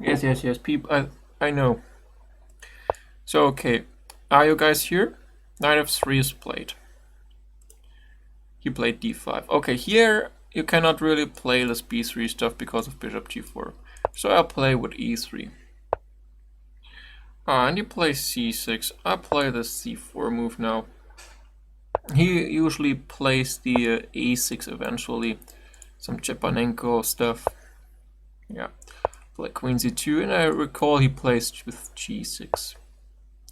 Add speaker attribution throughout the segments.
Speaker 1: Yes. People, I know. So okay, are you guys here? Knight f3 is played. He played d5. Okay, here you cannot really play this b3 stuff because of bishop g4. So I'll play with e3. And he plays c6. I play the c4 move now. He usually plays the a6 eventually. Some Chebanenko stuff. Yeah. Play queen c2, and I recall he plays with g6.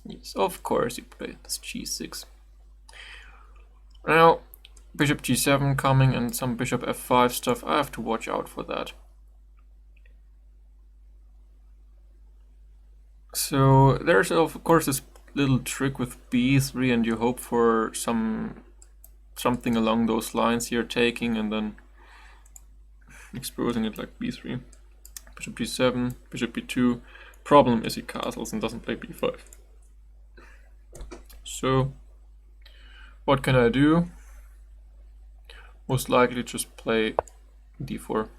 Speaker 1: Yes, of course he plays g6. Now, bishop g7 coming and some bishop f5 stuff. I have to watch out for that. So there's of course this little trick with b3, and you hope for something along those lines here, taking and then exposing it like b3. Bishop g7, bishop b2. Problem is he castles and doesn't play b5. So what can I do? Most likely just play d4.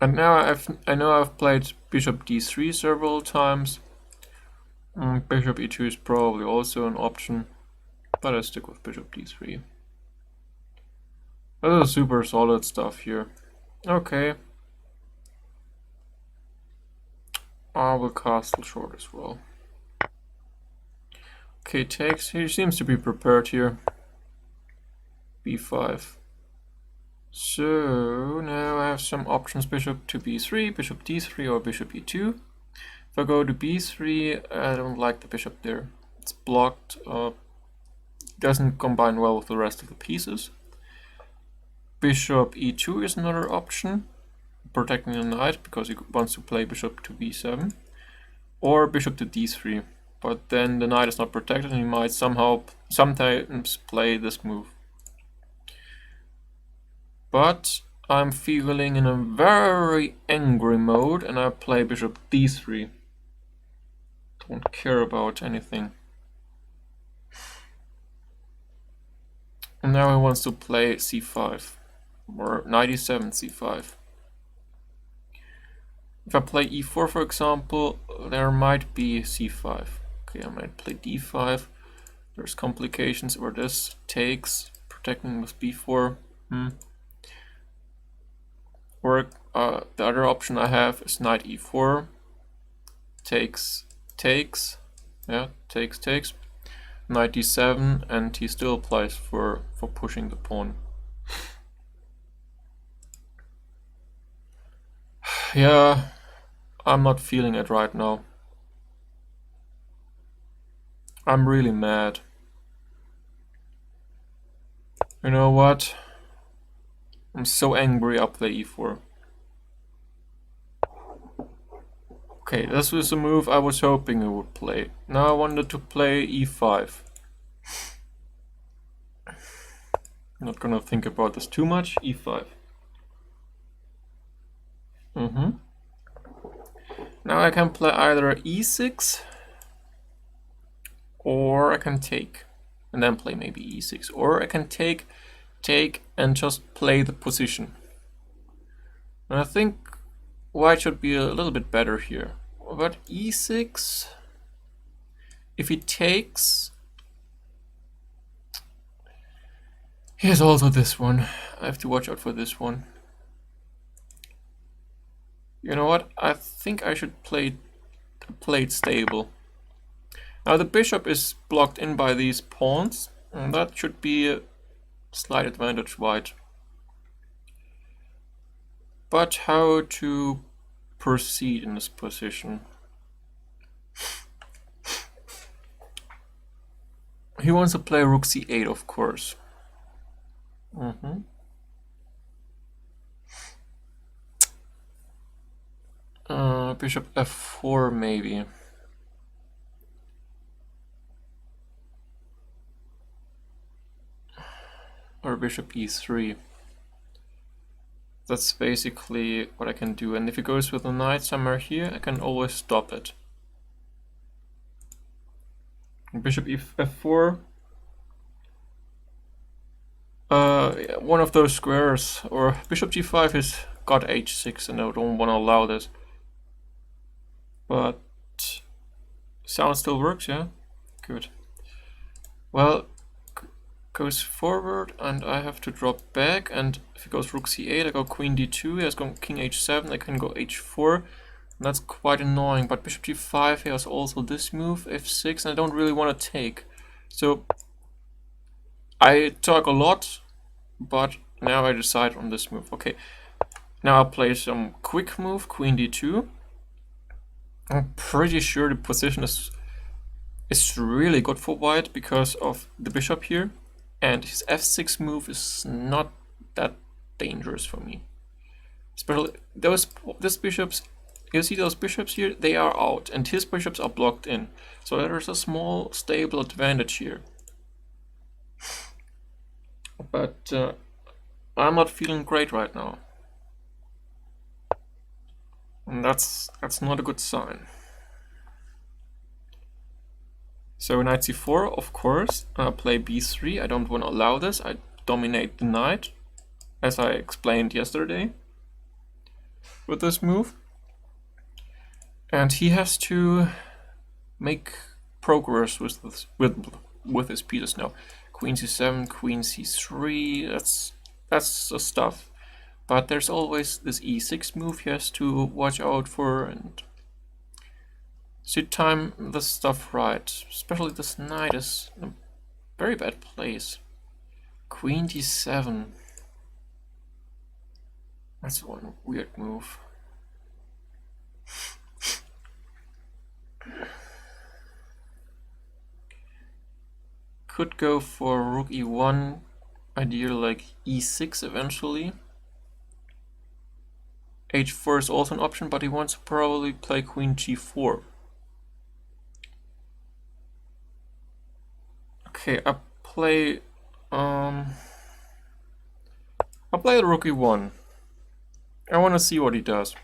Speaker 1: And now I know I've played bishop d3 several times. Bishop e2 is probably also an option, but I stick with bishop d3. This is super solid stuff here. Okay. I will castle short as well. Okay, takes. He seems to be prepared here. b5. So now I have some options: bishop to b3, bishop d3, or bishop e2. If I go to b3, I don't like the bishop there. It's blocked. Doesn't combine well with the rest of the pieces. Bishop e2 is another option, protecting the knight because he wants to play bishop to b7, or bishop to d3. But then the knight is not protected, and he might sometimes play this move. But I'm feeling in a very angry mode, and I play bishop d3. Don't care about anything. And now he wants to play c5, or knight e7, c5. If I play e4, for example, there might be c5. Okay, I might play d5. There's complications, or this takes, protecting with b4. Or the other option I have is knight e4, takes, yeah, takes, knight d7, and he still plays for pushing the pawn. Yeah, I'm not feeling it right now. I'm really mad. You know what? I'm so angry, I'll play e4. Okay, this was a move I was hoping he would play. Now I wanted to play e5. I'm not gonna think about this too much. e5. Now I can play either e6 or I can take and then play maybe e6, or I can take and just play the position. And I think white should be a little bit better here. But e6, if he takes, here's also this one. I have to watch out for this one. You know what? I think I should play it stable. Now the bishop is blocked in by these pawns, and that should be a slight advantage white. But how to proceed in this position? He wants to play rook c8, of course. Bishop f4 maybe. Or bishop e3. That's basically what I can do. And if he goes with a knight somewhere here, I can always stop it. Bishop f4. One of those squares, or bishop g5 is got h6 and I don't want to allow this. But sound still works, yeah? Good. Well, goes forward and I have to drop back, and if it goes rook c8, I go queen d2, he has gone king h7, I can go h4, and that's quite annoying, but bishop g5, he has also this move, f6, and I don't really want to take. So I talk a lot, but now I decide on this move. Okay, now I'll play some quick move, queen d2. I'm pretty sure the position is really good for white because of the bishop here, and his f6 move is not that dangerous for me. Especially these bishops, you see those bishops here, they are out, and his bishops are blocked in. So there's a small stable advantage here. But I'm not feeling great right now. And that's not a good sign. So knight c4, of course, play b3. I don't want to allow this. I dominate the knight, as I explained yesterday with this move. And he has to make progress with his pieces now. Queen c7, queen c3, that's the stuff. But there's always this e6 move he has to watch out for, and should time this stuff right. Especially this knight is in a very bad place. Queen d7. That's one weird move. Could go for rook e1, ideally like e6 eventually. h4 is also an option, but he wants to probably play queen g4. Okay, I play the rook e1. I want to see what he does.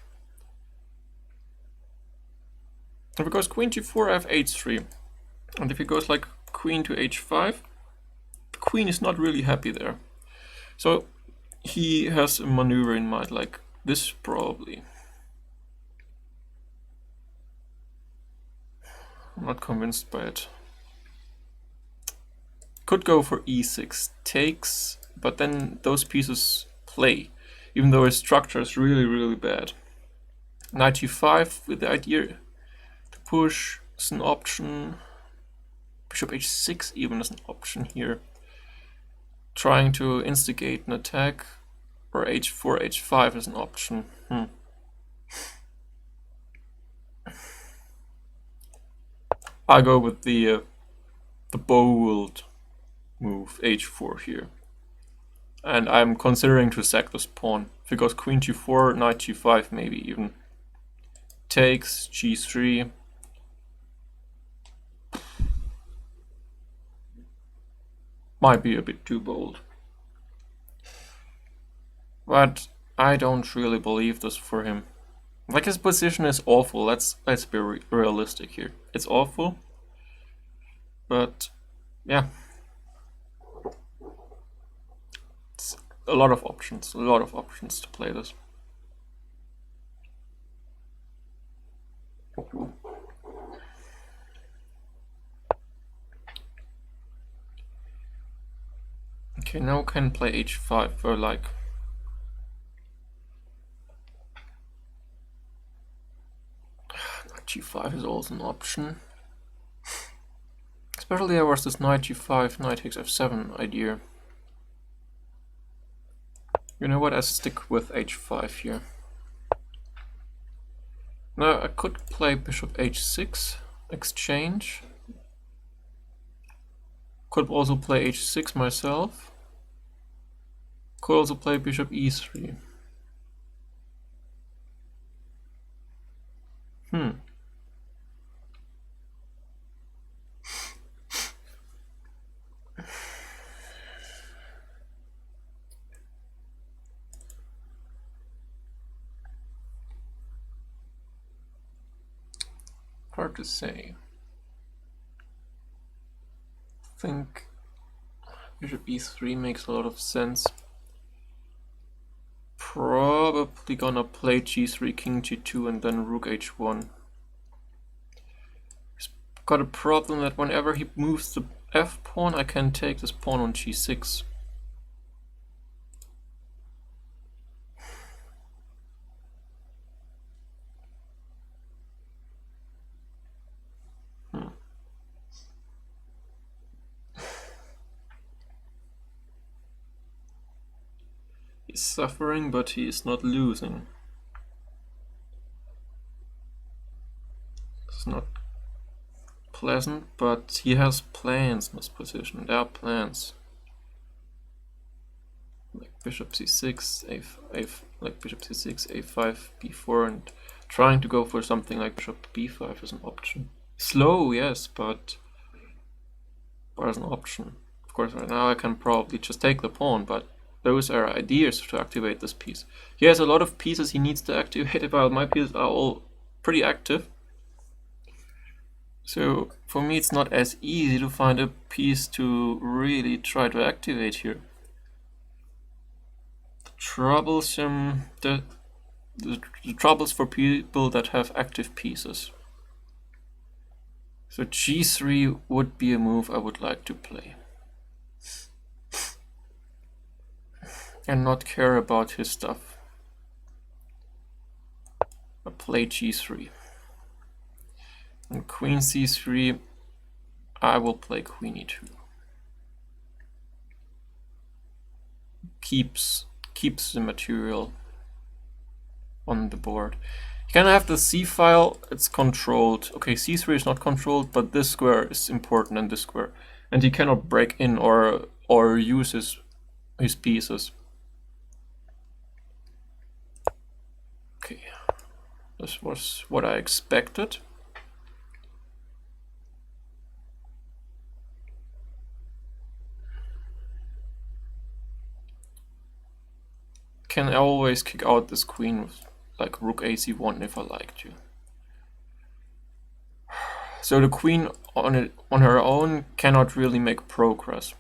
Speaker 1: If it goes queen g4, I have h3. And if he goes like queen to h5, the queen is not really happy there. So he has a maneuver in mind, like this probably. I'm not convinced by it. Could go for e6 takes, but then those pieces play, even though his structure is really bad. Knight g5 with the idea to push is an option. Bishop h6 even is an option here. Trying to instigate an attack, or h4, h5 is an option. I'll go with the bold move, h4 here. And I'm considering to sack this pawn. If it goes queen g4, knight g5 maybe even. Takes, g3. Might be a bit too bold. But I don't really believe this for him. Like, his position is awful. Let's be realistic here. It's awful. But yeah. It's a lot of options to play this. Okay, now we can play h5 for like knight g5 is also an option. Especially there was this knight g5, knight takes f7 idea. You know what, I stick with h5 here. Now I could play bishop h6, exchange. Could also play h6 myself. Could also play bishop e3. Hard to say. I think bishop e3 makes a lot of sense. probably gonna play g3, king g2, and then rook h1. He's got a problem that whenever he moves the f pawn, I can take this pawn on g6. He's suffering, but he is not losing. It's not pleasant, but he has plans in this position. There are plans. Like bishop c6, like bishop c6, a5, b4, and trying to go for something like bishop b5 is an option. Slow, yes, but as an option. Of course, right now I can probably just take the pawn, but those are ideas to activate this piece. He has a lot of pieces he needs to activate, while my pieces are all pretty active. So for me it's not as easy to find a piece to really try to activate here. Troublesome, the troubles for people that have active pieces. So g3 would be a move I would like to play. And not care about his stuff. I play g3. And queen c3, I will play queen e2. Keeps the material on the board. You can have the c file, it's controlled. Okay, c3 is not controlled, but this square is important in this square. And he cannot break in or use his pieces. Okay, this was what I expected. Can always kick out this queen with like rook ac1 if I like to. So the queen on her own cannot really make progress.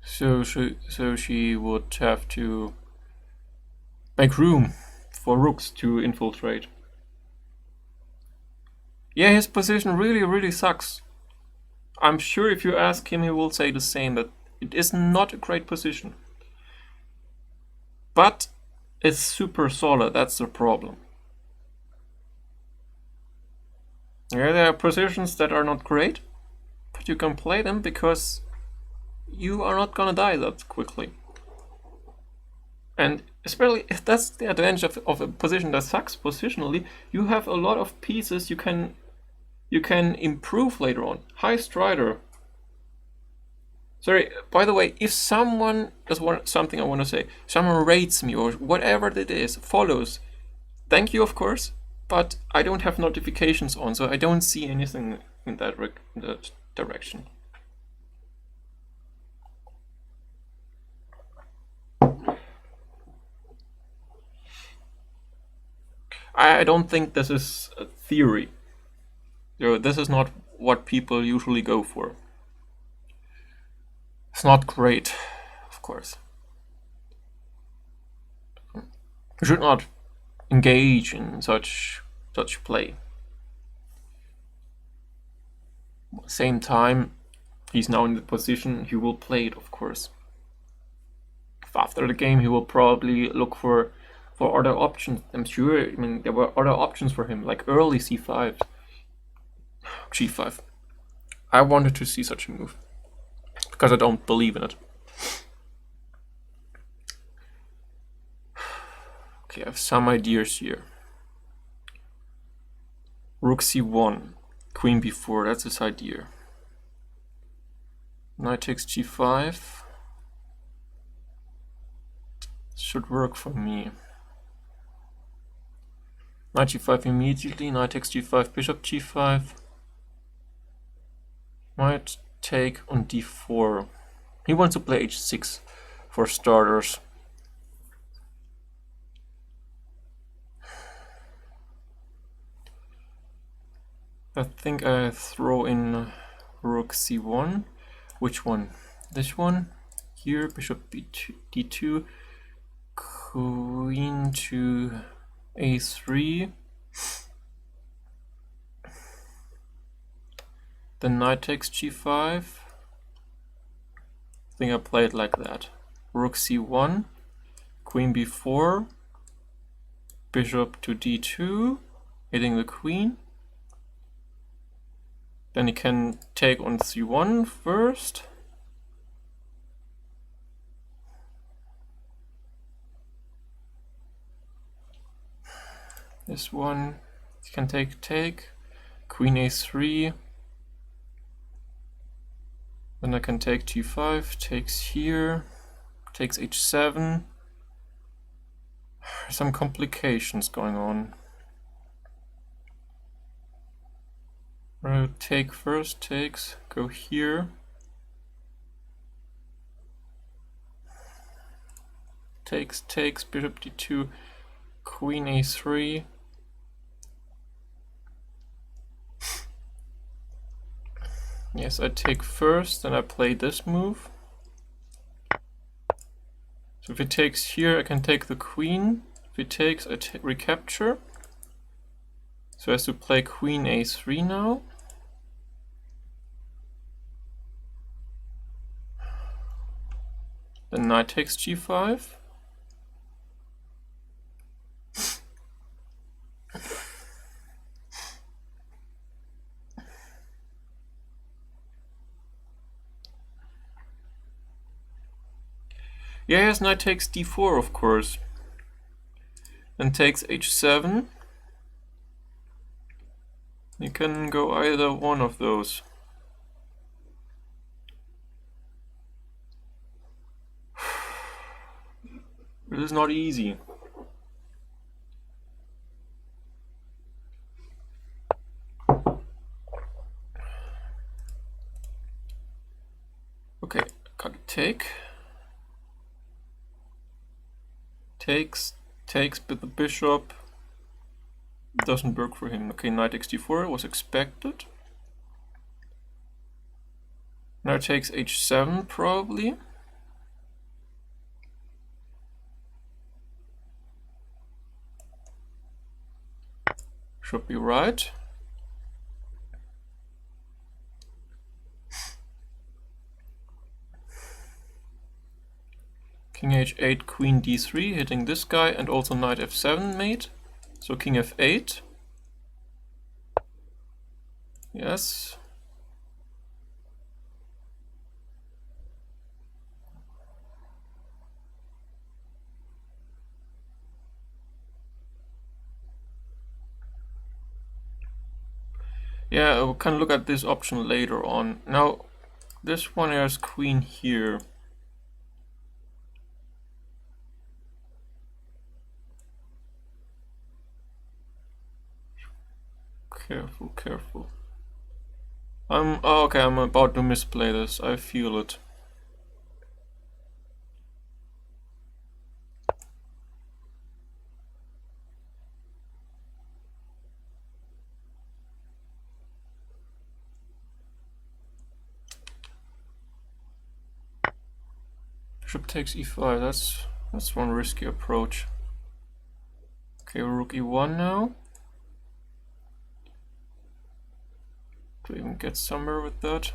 Speaker 1: So she would have to make room for rooks to infiltrate. Yeah, his position really sucks. I'm sure if you ask him, he will say the same, that it is not a great position. But it's super solid, that's the problem. Yeah, there are positions that are not great, but you can play them because you are not gonna die that quickly. And especially if that's the advantage of a position that sucks positionally, you have a lot of pieces you can improve later on. Hi Strider. Sorry, by the way, if someone, that's something I want to say, someone rates me or whatever it is, follows, thank you of course, but I don't have notifications on, so I don't see anything in that direction. I don't think this is a theory. This is not what people usually go for. It's not great, of course. You should not engage in such play. Same time, he's now in the position, he will play it, of course. After the game, he will probably look for other options. I'm sure, I mean, there were other options for him, like early c5, g5. I wanted to see such a move, because I don't believe in it. Okay, I have some ideas here. Rook c1, queen b4, that's his idea. Knight takes g5. Should work for me. Knight g5 immediately, knight takes g5, bishop g5. Might take on d4. He wants to play h6 for starters. I think I throw in rook c1. Which one? This one? here, bishop b2, d2, queen to a3, then knight takes g5. I think I play it like that. Rook c1, queen b4, bishop to d2, hitting the queen. Then he can take on c1 first. This one, he can take, queen a3. Then I can take g5, takes here, takes h7. Some complications going on. Take first, takes, go here. Takes, bishop d2, queen a3. Yes, I take first, then I play this move. So if he takes here, I can take the queen. If he takes, I recapture. So I have to play queen a3 now. Then knight takes g5. Yes, knight takes d4, of course. Then takes h7. You can go either one of those. It is not easy. Okay, got a take. Takes, but the bishop doesn't work for him. Okay, knight takes d4 was expected. Now takes h7 probably. Should be right. King h8, queen d3, hitting this guy, and also knight f7 mate. So king f8. Yes. Yeah, we can look at this option later on. Now, this one has queen here. Careful, careful. Okay, I'm about to misplay this. I feel it. Bishop takes e5. That's one risky approach. Okay, rook e1 now. To even get somewhere with that.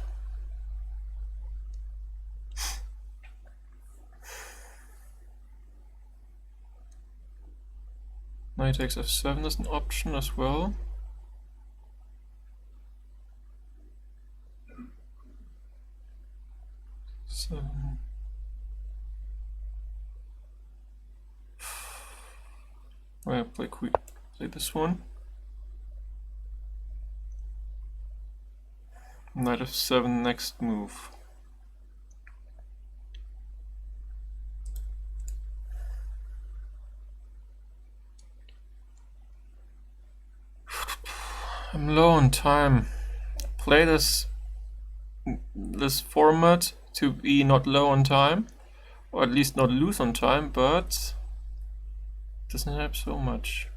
Speaker 1: Knight takes f7 is an option as well. I play this one. Knight f7 next move. I'm low on time. Play this format to be not low on time, or at least not lose on time, but it doesn't help so much.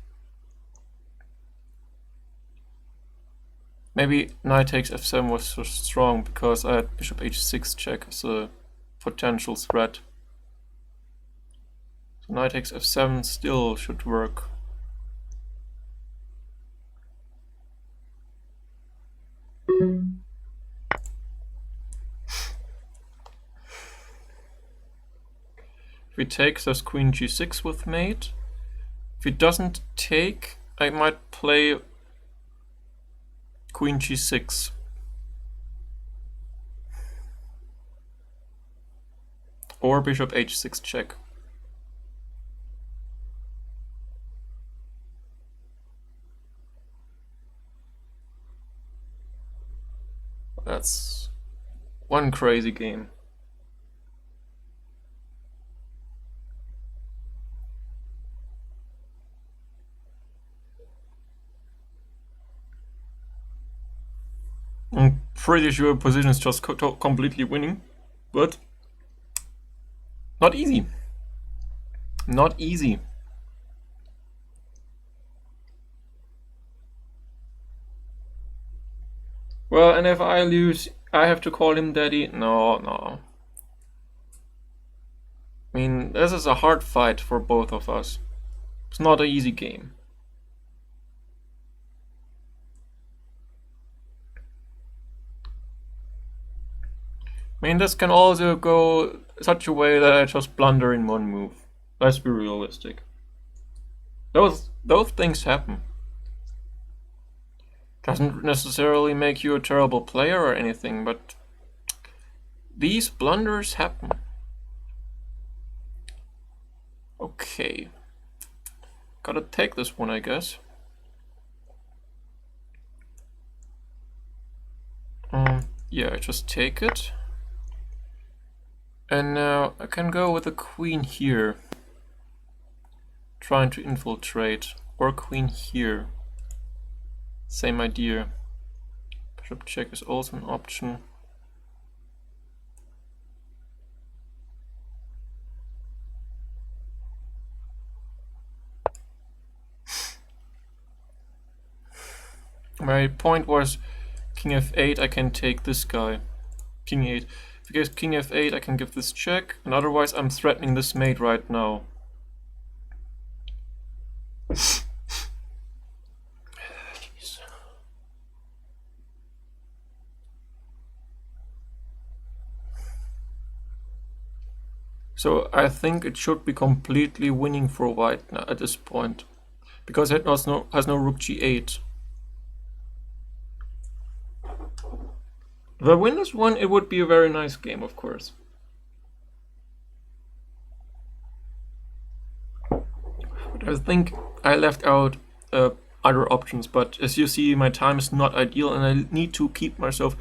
Speaker 1: Maybe knight takes f7 was so strong because I had bishop h6 check as a potential threat. So knight takes f7 still should work. If he takes, there's queen g6 with mate. If he doesn't take, I might play queen g6. Or bishop h6 check. That's one crazy game. I'm pretty sure position is just completely winning, but not easy. Not easy. Well, and if I lose, I have to call him daddy? No, no. I mean, this is a hard fight for both of us. It's not an easy game. I mean, this can also go such a way that I just blunder in one move. Let's be realistic. Those things happen. Doesn't necessarily make you a terrible player or anything, but these blunders happen. Okay. Gotta take this one, I guess. Yeah, I just take it. And now I can go with a queen here. Trying to infiltrate. Or queen here. Same idea. Bishop check is also an option. My point was king f8, I can take this guy. King 8. If he goes king f8, I can give this check, and otherwise I'm threatening this mate right now. Jeez. So I think it should be completely winning for white now at this point, because it has no rook g8. If I win this one, it would be a very nice game, of course. But I think I left out other options, but as you see, my time is not ideal, and I need to keep myself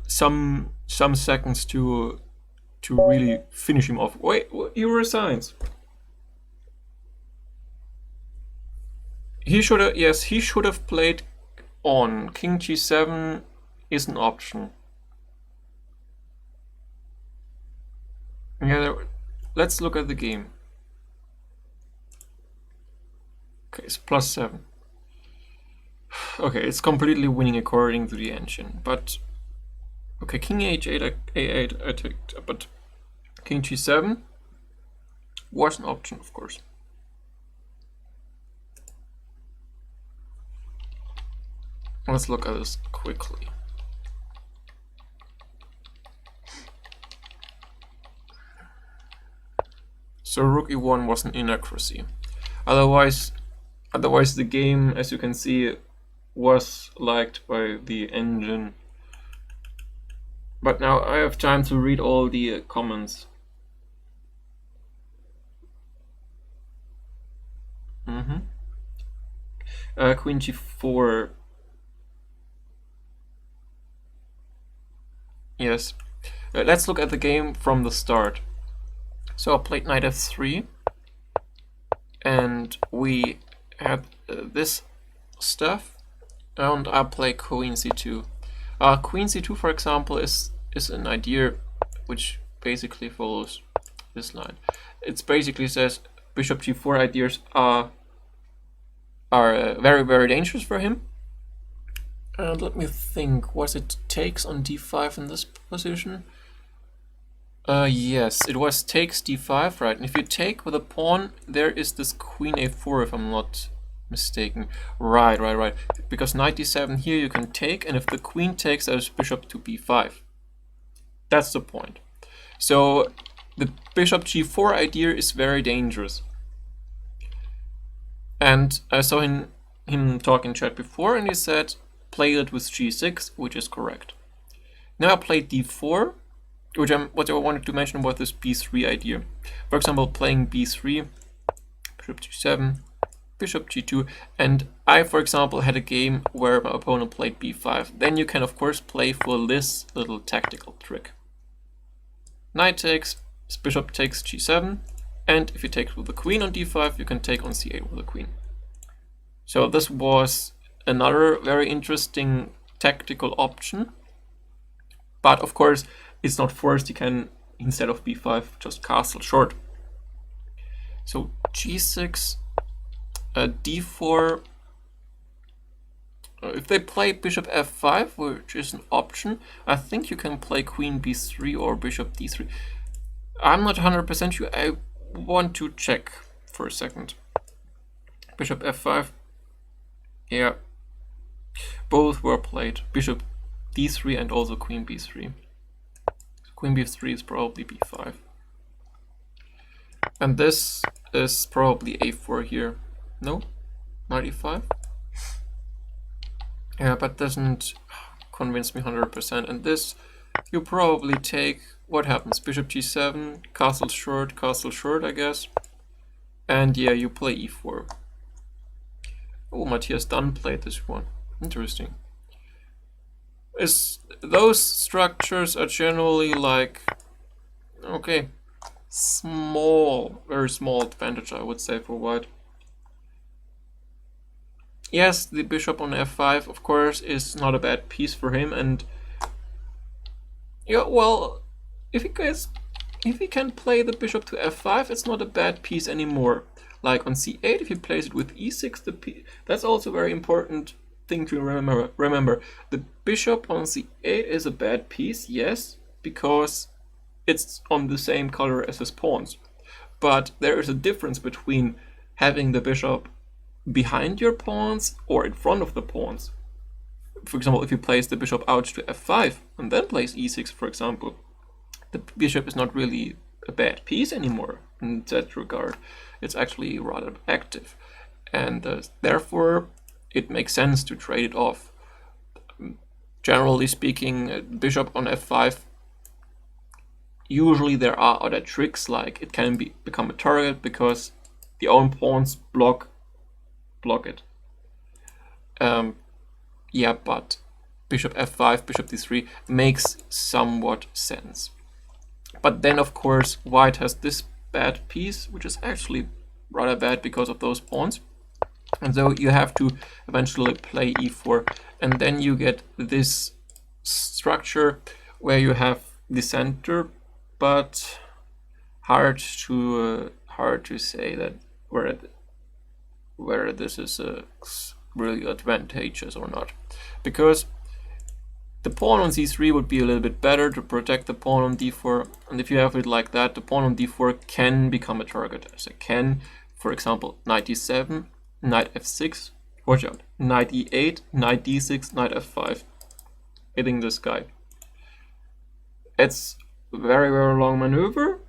Speaker 1: some seconds to really finish him off. Wait, he resigns. He should have, yes, he should have played on. King g7 is an option. Yeah, let's look at the game. Okay, it's +7. Okay, it's completely winning according to the engine, but okay, king h8, a8 I take, but king g7 was an option, of course. Let's look at this quickly. So rook e1 was an inaccuracy. Otherwise the game, as you can see, was liked by the engine. But now I have time to read all the comments. Queen g4. Yes. Let's look at the game from the start. So I played knight f3, and we had this stuff, and I play queen c2. Queen c2, for example, is an idea which basically follows this line. It basically says bishop g4 ideas are very, very dangerous for him. And let me think, was it takes on d5 in this position? Yes, it was takes d5, right? And if you take with a pawn, there is this queen a4, if I'm not mistaken. Right. Because knight d7 here you can take, and if the queen takes, there's bishop to b5. That's the point. So the bishop g4 idea is very dangerous. And I saw him talk in chat before, and he said play it with g6, which is correct. Now I played d4, what I wanted to mention was this b3 idea. For example, playing b3, bishop g7, bishop g2, and I, for example, had a game where my opponent played b5. Then you can, of course, play for this little tactical trick. Knight takes, bishop takes g7, and if you take with the queen on d5, you can take on c8 with the queen. So this was another very interesting tactical option. But of course, it's not forced. You can, instead of b5, just castle short. So g6, d4. If they play bishop f5, which is an option, I think you can play queen b3 or bishop d3. I'm not 100% sure. I want to check for a second. Bishop f5. Yeah. Both were played. Bishop d3 and also queen b3. Queen b3 is probably b5. And this is probably a4 here. No? Knight e5? Yeah, but doesn't convince me 100%. And this, you probably take, what happens? Bishop g7, castle short, I guess. And yeah, you play e4. Oh, Matthias Dunn played this one. Interesting. Those structures are generally like, okay, small, very small advantage, I would say, for white. Yes, the bishop on f5, of course, is not a bad piece for him, and yeah, well, if he can play the bishop to f5, it's not a bad piece anymore. Like on c8, if he plays it with e6, that's also a very important thing to remember. The bishop on c8 is a bad piece, yes, because it's on the same color as his pawns. But there is a difference between having the bishop behind your pawns or in front of the pawns. For example, if you place the bishop out to f5 and then plays e6, for example, the bishop is not really a bad piece anymore in that regard. It's actually rather active, and therefore it makes sense to trade it off. Generally speaking, bishop on f5, usually there are other tricks, like it can become a target because the own pawns block it. Yeah, but bishop f5, bishop d3 makes somewhat sense. But then, of course, white has this bad piece, which is actually rather bad because of those pawns. And so you have to eventually play e4, and then you get this structure where you have the center, but hard to say that where this is really advantageous or not, because the pawn on c3 would be a little bit better to protect the pawn on d4, and if you have it like that, the pawn on d4 can become a target. As it can, for example, knight d7, knight f6, watch out, knight e8, knight d6, knight f5, hitting this guy. It's a very, very long maneuver,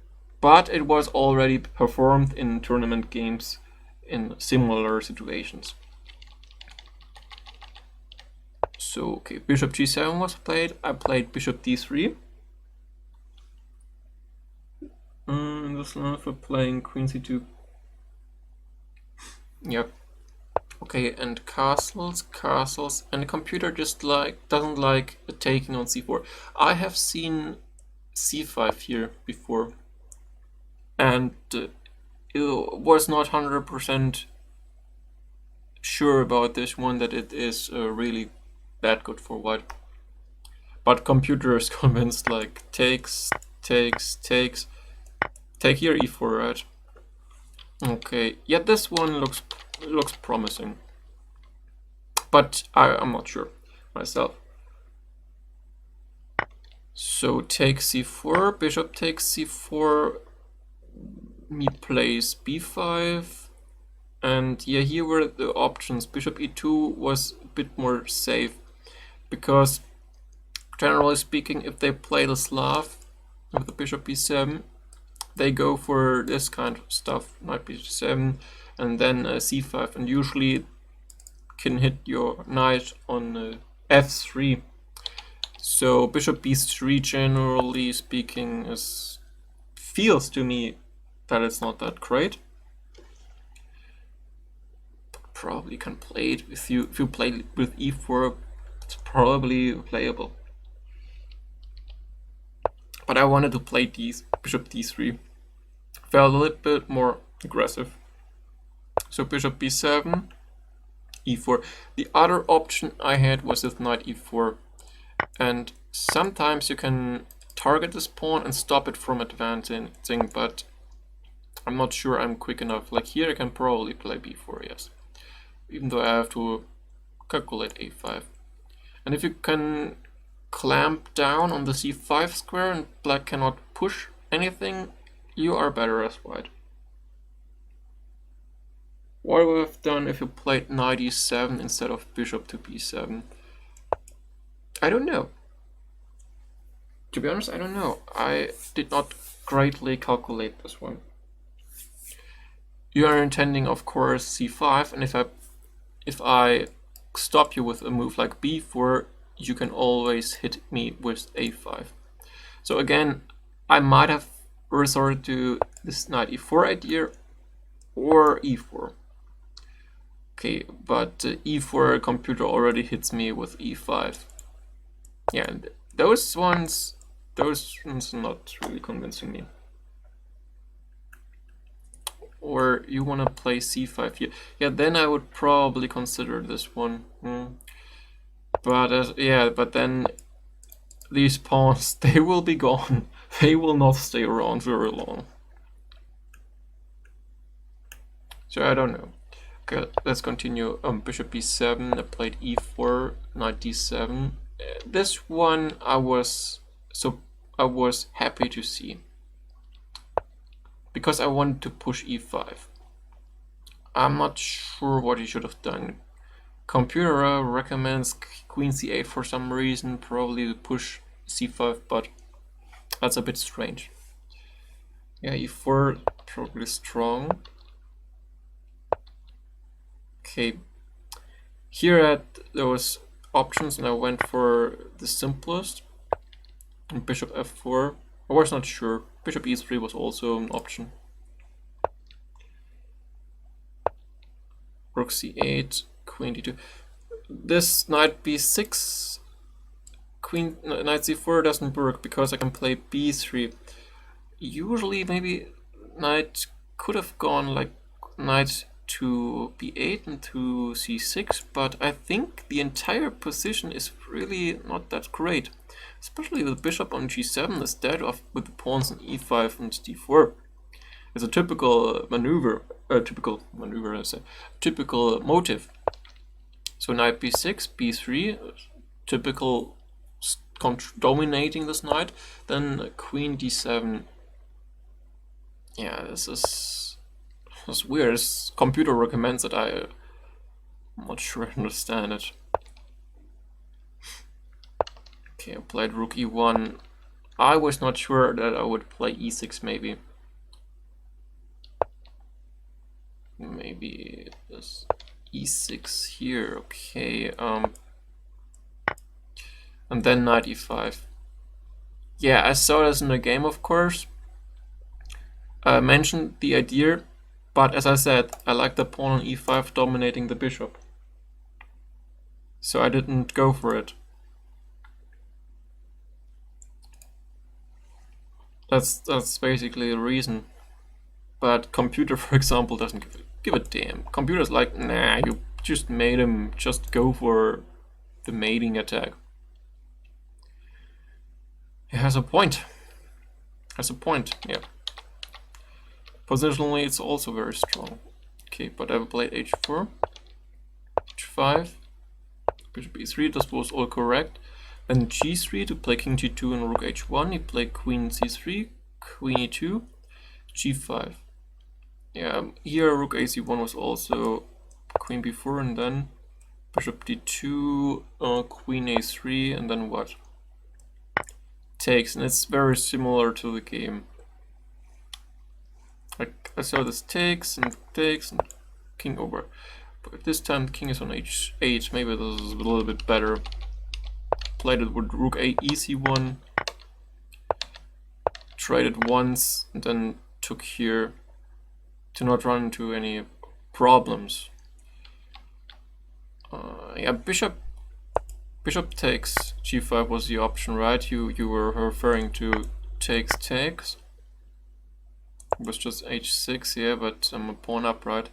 Speaker 1: but it was already performed in tournament games in similar situations. So, okay, bishop g7 was played. I played bishop d3. In this line for playing queen c2. Yep. Okay, and castles, and the computer just doesn't like taking on c4. I have seen c5 here before, and it was not 100% sure about this one, that it is really that good for white. But computer is convinced, like takes, take here e4, right? Okay, yeah, this one looks promising, but I'm not sure myself. So take c4, bishop takes c4, me plays b5, and yeah, here were the options. Bishop e2 was a bit more safe, because generally speaking, if they play the Slav with the bishop b7, they go for this kind of stuff, knight b7, and then c5, and usually can hit your knight on f3. So bishop b3, generally speaking, feels to me that it's not that great. Probably can play it if you play with e4, it's probably playable. But I wanted to play bishop d3. Felt a little bit more aggressive. So bishop b7, e4. The other option I had was with knight e4. And sometimes you can target this pawn and stop it from advancing, but I'm not sure I'm quick enough. Like here I can probably play b4, yes. Even though I have to calculate a5. And if you can clamp down on the c5 square and black cannot push anything, you are better as white. What would I have done if you played knight e7 instead of bishop to b7? I don't know. To be honest, I don't know. I did not greatly calculate this one. You are intending, of course, c5, and if I stop you with a move like b4, you can always hit me with a5. So again, I might have resorted to this knight e4 idea or e4. Okay, but e4 computer already hits me with e5. Yeah, and those ones are not really convincing me. Or you want to play c5 here. Yeah, then I would probably consider this one. But yeah, but then these pawns, they will be gone. They will not stay around very long. So I don't know. Okay, let's continue. Bishop b7, I played e4, knight d7. This one I was happy to see, because I wanted to push e5. I'm not sure what he should have done. Computer recommends queen c8 for some reason, probably to push c5, but that's a bit strange. Yeah, e4 probably strong. Okay, here there was options and I went for the simplest. And bishop f4. I was not sure. Bishop e3 was also an option. Rook c8, queen d2. This knight b6, knight c4 doesn't work because I can play b3. Usually maybe knight could have gone like knight to b8 and to c6, but I think the entire position is really not that great. Especially the bishop on g7 instead of with the pawns on e5 and d4. It's a typical maneuver, typical motive. So knight b6, b3, typical dominating this knight. Then queen d7. Yeah, this is weird. This computer recommends it. I'm not sure I understand it. Okay, I played rook e1. I was not sure that I would play e6 maybe. Maybe this e6 here, okay. And then knight e5. Yeah, I saw this in the game, of course. I mentioned the idea, but as I said, I like the pawn on e5 dominating the bishop. So I didn't go for it. That's basically the reason. But computer, for example, doesn't give a damn. Computer's like, nah, you just made him just go for the mating attack. It has a point. Has a point, yeah. Positionally, it's also very strong. Okay, but I played h4, h5, bishop e3. This was all correct. Then g3 to play king g2 and rook h1. He played queen c3, queen e2, g5. Yeah, here rook ac1 was also queen b4, and then bishop d2, queen a3, and then what? Takes, and it's very similar to the game. Like I saw this takes and king over. But this time the king is on h8. Maybe this is a little bit better. Played it with rook ec1. Tried it once and then took here to not run into any problems. Yeah, bishop takes g5 was the option, right? You were referring to takes. It was just h6, yeah, but I'm a pawn up, right?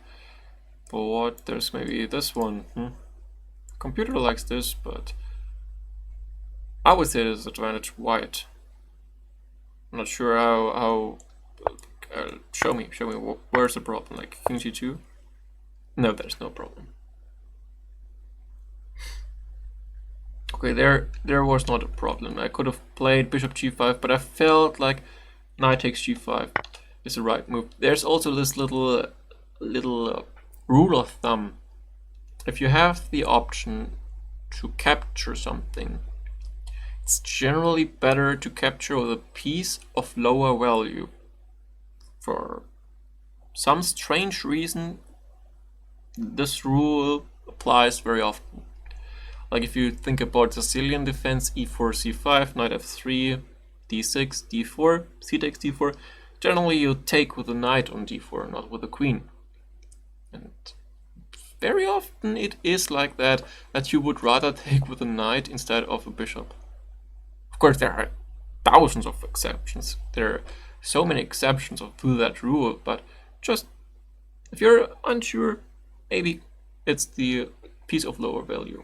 Speaker 1: But what? There's maybe this one. Computer likes this, but I would say this is advantage white. I'm not sure how. Show me. Where's the problem? Like king g2? No, there's no problem. Okay, there was not a problem. I could have played bishop g5, but I felt like knight takes g5 is the right move. There's also this little rule of thumb. If you have the option to capture something, it's generally better to capture with a piece of lower value. For some strange reason, this rule applies very often. Like if you think about Sicilian defense, e4, c5, knight f3, d6, d4, c takes d4, generally you take with a knight on d4, not with a queen. And very often it is like that you would rather take with a knight instead of a bishop. Of course, there are thousands of exceptions. There are so many exceptions to that rule, but just if you're unsure, maybe it's the piece of lower value.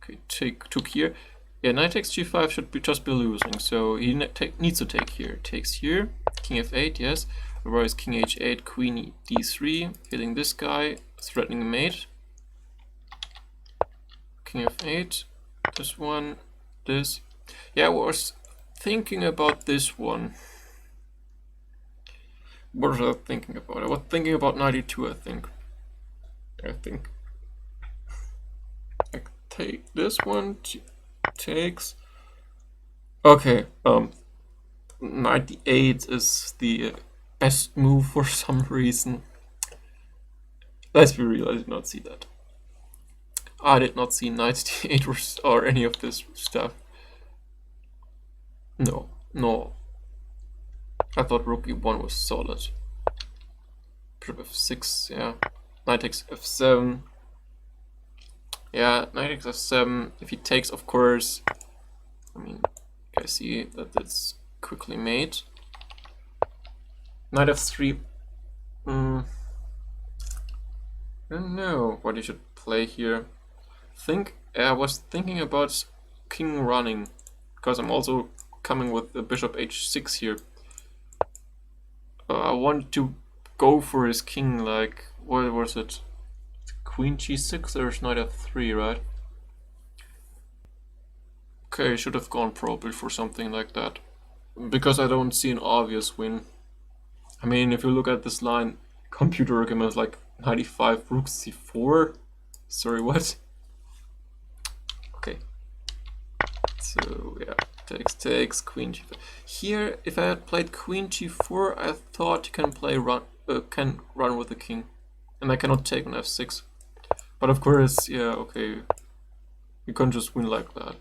Speaker 1: Okay, took here. Yeah, knight takes g5 should just be losing, so he needs to take here. Takes here, king f8, yes. Otherwise king h8, queen d3, hitting this guy, threatening mate. King f8, this one, this. Yeah, I was thinking about this one. What was I thinking about? I was thinking about knight e2, I think. I take this one, takes. Okay, knight d8 is the best move for some reason. Let's be real, I did not see that. I did not see knight d8 or any of this stuff. No. I thought rook e1 was solid. Bishop f6, yeah. Knight takes f7. Yeah, knight takes f7. If he takes, of course, I mean, you guys see that it's quickly made. Knight f3. I don't know what you should play here. I was thinking about king running, because I'm also coming with the bishop h6 here. I wanted to go for his king, like, what was it? Queen g6 or knight f3, right? Okay, should have gone probably for something like that, because I don't see an obvious win. I mean, if you look at this line, computer recommends like 95 rook c4. Sorry, what? Okay. So yeah, takes queen g5. Here, if I had played queen g4, I thought you can play can run with the king, and I cannot take on f6. But of course, yeah, okay, you can't just win like that.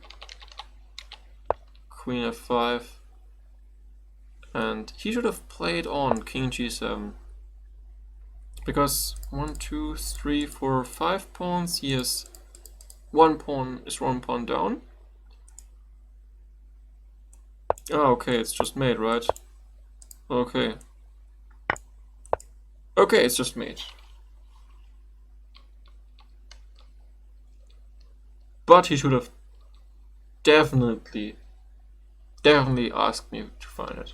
Speaker 1: Queen f5, and he should have played on king g7, because 1, 2, 3, 4, 5 pawns. He has one pawn down. Oh, okay, it's just mate, right? Okay, it's just mate. But he should have definitely asked me to find it.